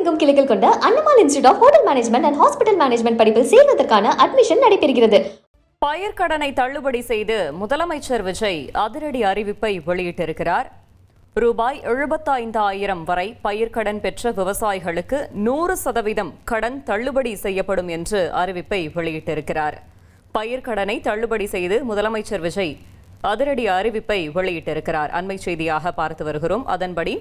உலகெங்கும் கிளைகள் கொண்ட Annamal institute of hotel management and hospital management படிப்பில் சேர்வதற்கான அட்மிஷன் நடைபெறுகிறது. பயிர்க்கடனை தள்ளுபடி செய்து முதலமைச்சர் விஜய் அதிரடி அறிவிப்பை வெளியிட்டிருக்கிறார். ரூபாய் 75,000 வரை பயிர்க்கடன் பெற்ற விவசாயிகளுக்கு 100% கடன் தள்ளுபடி செய்யப்படும் என்று அறிவிப்பை வெளியிட்டிருக்கிறார். பயிர்க்கடனை தள்ளுபடி செய்து முதலமைச்சர் விஜய் அதிரடி அறிவிப்பை வெளியிட்டிருக்கிறார். அண்மை செய்தியாக பார்த்து வருகிறோம். அதன்படி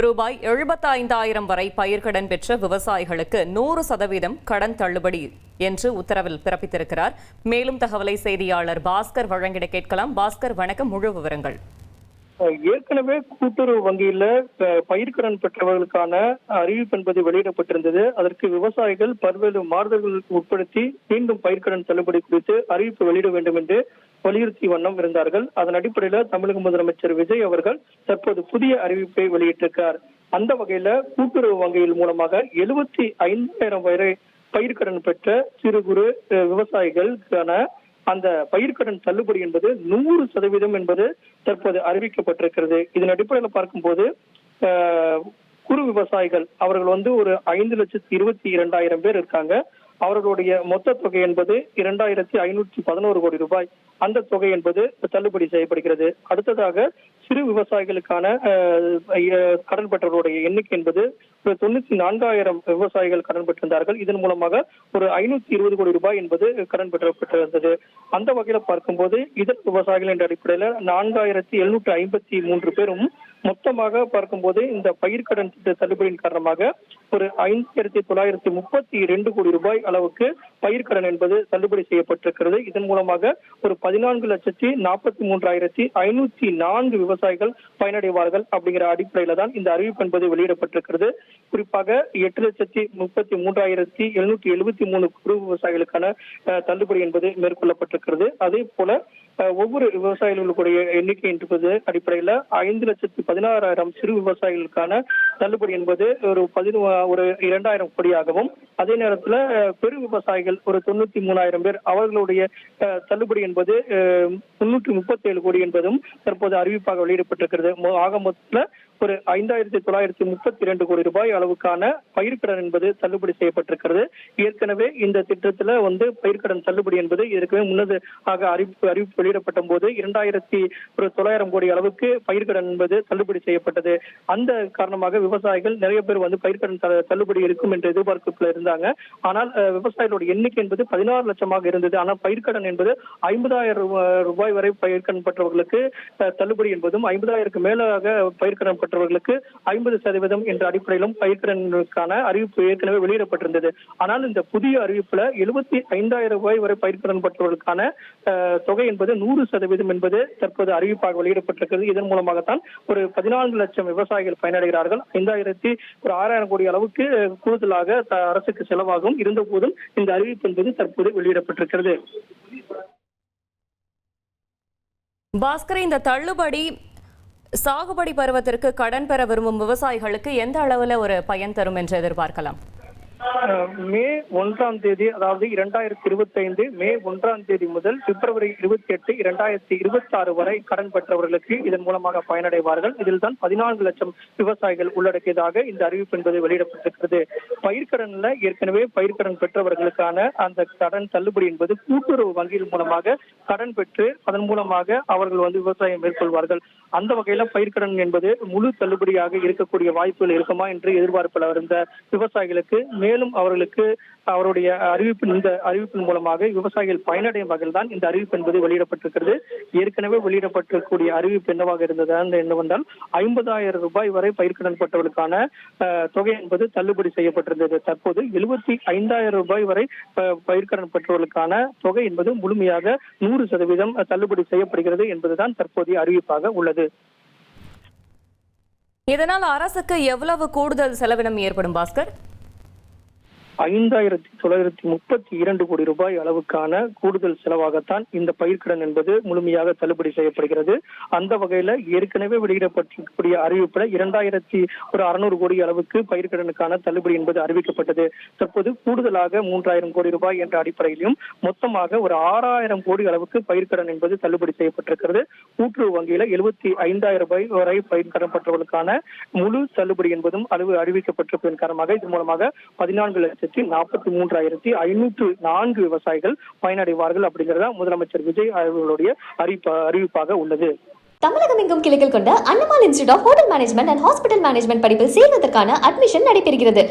ரூபாய் 75,000 வரை பயிர்க்கடன் பெற்ற விவசாயிகளுக்கு 100% கடன் தள்ளுபடி என்று உத்தரவில் பிறப்பித்திருக்கிறார். மேலும் தகவலை செய்தியாளர் பாஸ்கர் வழங்கிட கேட்கலாம். பாஸ்கர், வணக்கம். முழு விவரங்கள். ஏற்கனவே கூட்டுறவு வங்கியில பயிர்க்கடன் பெற்றவர்களுக்கான அறிவிப்பு என்பது வெளியிடப்பட்டிருந்தது. அதற்கு விவசாயிகள் பல்வேறு மாறுதல்கள் உட்படுத்தி மீண்டும் பயிர்க்கடன் தள்ளுபடி குறித்து அறிவிப்பு வெளியிட வேண்டும் என்று வலியுறுத்தி வண்ணம் இருந்தார்கள். அதன் அடிப்படையில் தமிழக முதலமைச்சர் விஜய் அவர்கள் தற்போது புதிய அறிவிப்பை வெளியிட்டிருக்கிறார். அந்த வகையில கூட்டுறவு வங்கியில் மூலமாக 75,000 வரை பயிர்க்கடன் பெற்ற சிறு குறு விவசாயிகளுக்கான அந்த பயிர்க்கடன் தள்ளுபடி என்பது 100% என்பது தற்போது அறிவிக்கப்பட்டிருக்கிறது. இதன் அடிப்படையில் பார்க்கும்போது குறு விவசாயிகள் அவர்கள் ஒரு 5,22,000 பேர் இருக்காங்க. அவர்களுடைய மொத்த தொகை என்பது 2,511 கோடி ரூபாய். அந்த தொகை என்பது தள்ளுபடி செய்யப்படுகிறது. அடுத்ததாக சிறு விவசாயிகளுக்கான கடன் பெற்றவர்களுடைய எண்ணிக்கை என்பது 94,000 விவசாயிகள் கடன் பெற்றிருந்தார்கள். இதன் மூலமாக 520 கோடி ரூபாய் என்பது கடன் பெறப்பட்டிருந்தது. அந்த வகையில பார்க்கும்போது இதர் விவசாயிகள் என்ற அடிப்படையில் 4,753 பேரும் மொத்தமாக பார்க்கும்போது இந்த பயிர்க்கடன் தள்ளுபடியின் காரணமாக 5,932 கோடி ரூபாய் அளவுக்கு பயிர்க்கடன் என்பது தள்ளுபடி செய்யப்பட்டிருக்கிறது. இதன் மூலமாக 14,43,504 விவசாயிகள் பயனடைவார்கள் அப்படிங்கிற அடிப்படையில தான் இந்த அறிவிப்பு என்பது வெளியிடப்பட்டிருக்கிறது. குறிப்பாக 8,33,773 குறு விவசாயிகளுக்கான தள்ளுபடி என்பது மேற்கொள்ளப்பட்டிருக்கிறது. அதே போல ஒவ்வொரு விவசாயிகளுடைய எண்ணிக்கை என்பது அடிப்படையில் 5,16,000 சிறு விவசாயிகளுக்கான தள்ளுபடி என்பது 2,000 கோடியாகவும், அதே நேரத்தில் பெரு விவசாயிகள் 93,000 பேர் அவர்களுடைய தள்ளுபடி என்பது 337 கோடி என்பதும் தற்போது அறிவிப்பாக வெளியிடப்பட்டிருக்கிறது. ஆக மொத்தத்தில் 5,932 கோடி ரூபாய் அளவுக்கான பயிர்க்கடன் என்பது தள்ளுபடி செய்யப்பட்டிருக்கிறது. ஏற்கனவே இந்த திட்டத்தில் பயிர்க்கடன் தள்ளுபடி என்பது ஏற்கனவே முன்னதாக அறிவிப்பு வெளியிடப்பட்ட போது 2,900 கோடி அளவுக்கு பயிர்க்கடன் என்பது தள்ளுபடி செய்யப்பட்டது. அந்த காரணமாக விவசாயிகள் நிறைய பேர் பயிர்க்கடன் தள்ளுபடி இருக்கும் என்று எதிர்பார்ப்புல இருந்தாங்க. ஆனால் விவசாயிகளுடைய எண்ணிக்கை என்பது 16 லட்சமாக இருந்தது. ஆனால் பயிர்க்கடன் என்பது 50,000 ரூபாய் வரை பயிர்க்கடன் பெற்றவர்களுக்கு தள்ளுபடி என்பதும் 50,000 மேலாக பயிர்க்கடன் பெற்றவர்களுக்கு 50% என்ற அடிப்படையிலும் பயிர்க்கடனுக்கான அறிவிப்பு ஏற்கனவே வெளியிடப்பட்டிருந்தது. ஆனால் இந்த புதிய அறிவிப்புல 75,000 ரூபாய் வரை பயிர்க்கடன் பெற்றவர்களுக்கான தொகை என்பது 100% என்பது தற்போது அறிவிப்பாக வெளியிடப்பட்டிருக்கிறது. இதன் மூலமாகத்தான் 14 லட்சம் விவசாயிகள் பயனடைகிறார்கள். 6,000 கோடி அளவுக்கு கூடுதலாக அரசுக்கு செலவாகும். இருந்த போதும் இந்த அறிவிப்பு என்பது தற்போது வெளியிடப்பட்டிருக்கிறது. பாஸ்கர், இந்த தள்ளுபடி சாகுபடி பருவத்திற்கு கடன் பெற விரும்பும் விவசாயிகளுக்கு எந்த அளவுல ஒரு பயன் தரும் என்று எதிர்பார்க்கலாம்? மே 1ஆம் தேதி, அதாவது 2025 மே 1ஆம் தேதி முதல் பிப்ரவரி 28, 2026 வரை கடன் பெற்றவர்களுக்கு இதன் மூலமாக பயனடைவார்கள். இதில் தான் 14 லட்சம் விவசாயிகள் உள்ளடக்கியதாக இந்த அறிவிப்பு என்பது வெளியிடப்பட்டிருக்கிறது. பயிர்க்கடன்ல ஏற்கனவே பயிர்க்கடன் பெற்றவர்களுக்கான அந்த கடன் தள்ளுபடி என்பது கூட்டுறவு வங்கியின் மூலமாக கடன் பெற்று அதன் மூலமாக அவர்கள் விவசாயம் மேற்கொள்வார்கள். அந்த வகையில பயிர்க்கடன் என்பது முழு தள்ளுபடியாக இருக்கக்கூடிய வாய்ப்புகள் இருக்குமா என்று எதிர்பார்ப்பில் இருந்த விவசாயிகளுக்கு மேலும் அவர்களுக்கு அவருடைய இந்த அறிவிப்பின் மூலமாக விவசாயிகள் பயனடையும் வகையில் தான் இந்த அறிவிப்பு என்பது வெளியிடப்பட்டிருக்கிறது. ஏற்கனவே வெளியிடப்பட்டிருக்கூடிய அறிவிப்பு என்னவாக இருந்தது என்னவென்றால் 50,000 ரூபாய் வரை பயிர்க்கடன் பெற்றவர்களுக்கான தொகை என்பது தள்ளுபடி செய்யப்பட்டிருந்தது. தற்போது 75,000 ரூபாய் வரை பயிர்க்கடன் பெற்றவர்களுக்கான தொகை என்பது முழுமையாக 100% தள்ளுபடி செய்யப்படுகிறது என்பதுதான் தற்போதைய அறிவிப்பாக உள்ளது. இதனால் அரசுக்கு எவ்வளவு கூடுதல் செலவினம் ஏற்படும் பாஸ்கர்? 5,932 கோடி ரூபாய் அளவுக்கான கூடுதல் செலவாகத்தான் இந்த பயிர்க்கடன் என்பது முழுமையாக தள்ளுபடி செய்யப்படுகிறது. அந்த வகையில ஏற்கனவே வெளியிடப்பட்டிருக்கக்கூடிய அறிவிப்புல 2,600 கோடி அளவுக்கு பயிர்க்கடனுக்கான தள்ளுபடி என்பது அறிவிக்கப்பட்டது. தற்போது கூடுதலாக 3,000 கோடி ரூபாய் என்ற அடிப்படையிலும் மொத்தமாக ஒரு 6,000 கோடி அளவுக்கு பயிர்க்கடன் என்பது தள்ளுபடி செய்யப்பட்டிருக்கிறது. கூட்டுறவு வங்கியில 75,000 ரூபாய் வரை பயிர்க்கடன் பெற்றவர்களுக்கான முழு தள்ளுபடி என்பதும் அறிவிக்கப்பட்டிருப்பதன் காரணமாக இது மூலமாக 14,43,504 விவசாயிகள் பயனடைவார்கள் அப்படிங்கிறதா முதலமைச்சர் விஜய் அவர்களுடைய அறிவிப்பாக உள்ளது. தமிழகம் எங்கும் கிளைகள் கொண்ட Annamal institute of hotel management and hospital management படிப்பில் சேர்வதற்கான அட்மிஷன் நடைபெறுகிறது.